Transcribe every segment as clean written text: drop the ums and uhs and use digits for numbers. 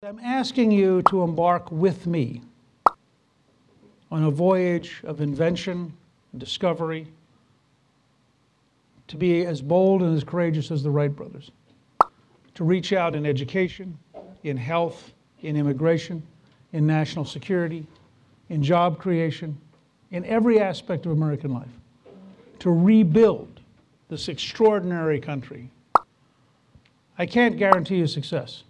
I'm asking you to embark with me on a voyage of invention and discovery, to be as bold and as courageous as the Wright brothers, to reach out in education, in health, in immigration, in national security, in job creation, in every aspect of American life, to rebuild this extraordinary country. I can't guarantee you success.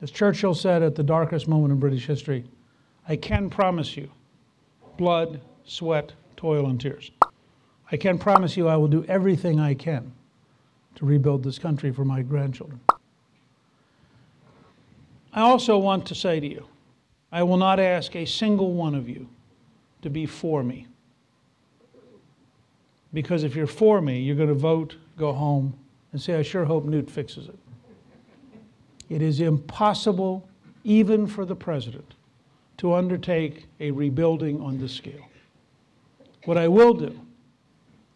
As Churchill said at the darkest moment in British history, I can promise you blood, sweat, toil, and tears. I can promise you I will do everything I can to rebuild this country for my grandchildren. I also want to say to you, I will not ask a single one of you to be for me. Because if you're for me, you're going to vote, go home, and say, I sure hope Newt fixes it. It is impossible, even for the president, to undertake a rebuilding on this scale. What I will do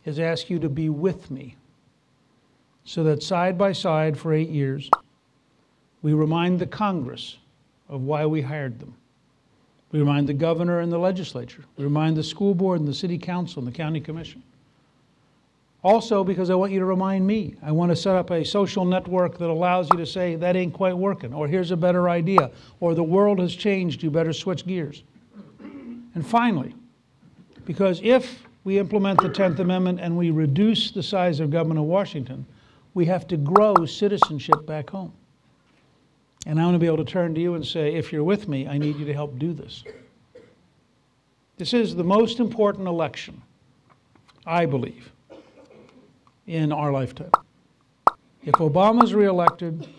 is ask you to be with me so that side by side for 8 years, we remind the Congress of why we hired them. We remind the governor and the legislature. We remind the school board and the city council and the county commission. Also, because I want you to remind me, I want to set up a social network that allows you to say, that ain't quite working, or here's a better idea, or the world has changed, you better switch gears. And finally, because if we implement the 10th Amendment and we reduce the size of government of Washington, we have to grow citizenship back home. And I want to be able to turn to you and say, if you're with me, I need you to help do this. This is the most important election, I believe, in our lifetime. If Obama's reelected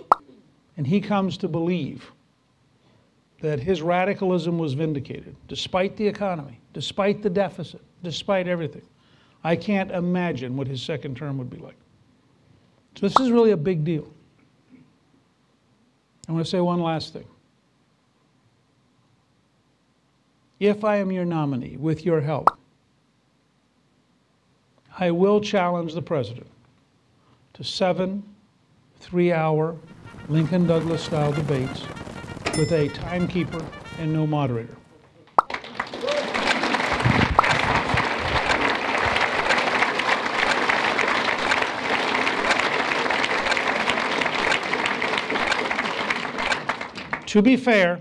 and he comes to believe that his radicalism was vindicated, despite the economy, despite the deficit, despite everything, I can't imagine what his second term would be like. So this is really a big deal. I want to say one last thing. If I am your nominee, with your help, I will challenge the president to 7 3-hour Lincoln-Douglas-style debates with a timekeeper and no moderator. To be fair,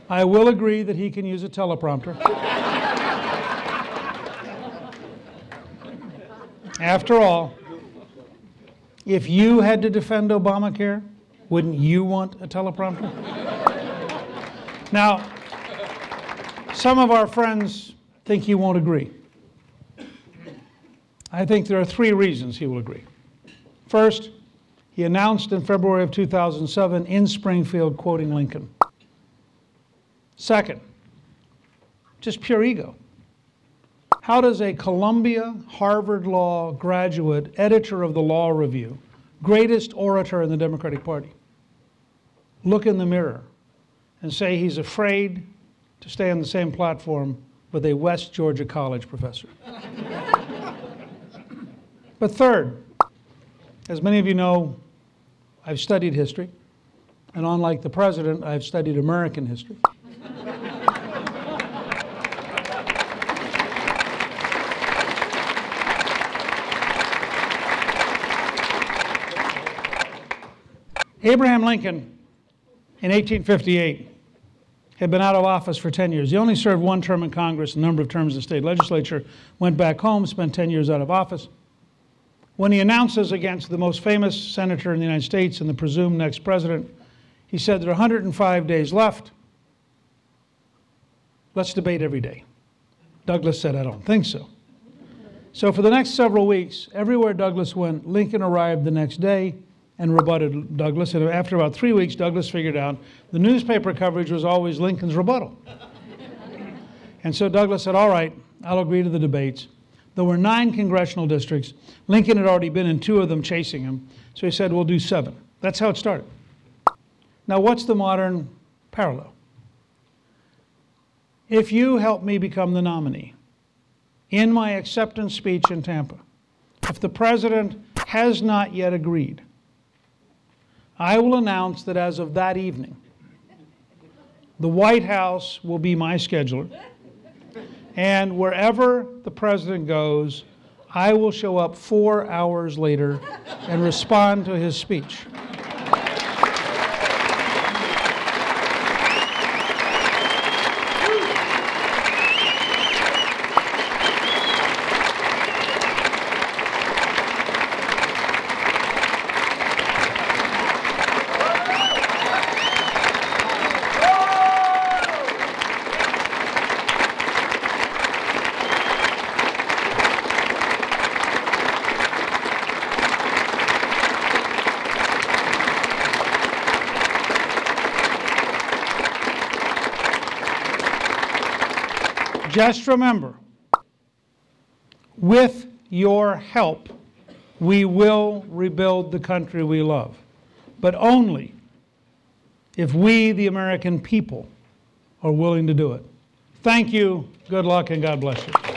I will agree that he can use a teleprompter. After all, if you had to defend Obamacare, wouldn't you want a teleprompter? Now, some of our friends think he won't agree. I think there are 3 reasons he will agree. First, he announced in February of 2007 in Springfield, quoting Lincoln. Second, just pure ego. How does a Columbia, Harvard Law graduate, editor of the Law Review, greatest orator in the Democratic Party, look in the mirror and say he's afraid to stay on the same platform with a West Georgia College professor? But third, as many of you know, I've studied history, and unlike the president, I've studied American history. Abraham Lincoln, in 1858, had been out of office for 10 years. He only served 1 term in Congress, a number of terms in the state legislature, went back home, spent 10 years out of office. When he announces against the most famous senator in the United States and the presumed next president, he said, there are 105 days left. Let's debate every day. Douglas said, I don't think so. So for the next several weeks, everywhere Douglas went, Lincoln arrived the next day and rebutted Douglas. And after about 3 weeks, Douglas figured out the newspaper coverage was always Lincoln's rebuttal. And so Douglas said, all right, I'll agree to the debates. There were 9 congressional districts. Lincoln had already been in 2 of them chasing him. So he said, we'll do 7. That's how it started. Now, what's the modern parallel? If you help me become the nominee, in my acceptance speech in Tampa, if the president has not yet agreed, I will announce that as of that evening, the White House will be my scheduler, and wherever the president goes, I will show up 4 hours later and respond to his speech. Just remember, with your help, we will rebuild the country we love, but only if we, the American people, are willing to do it. Thank you, good luck, and God bless you.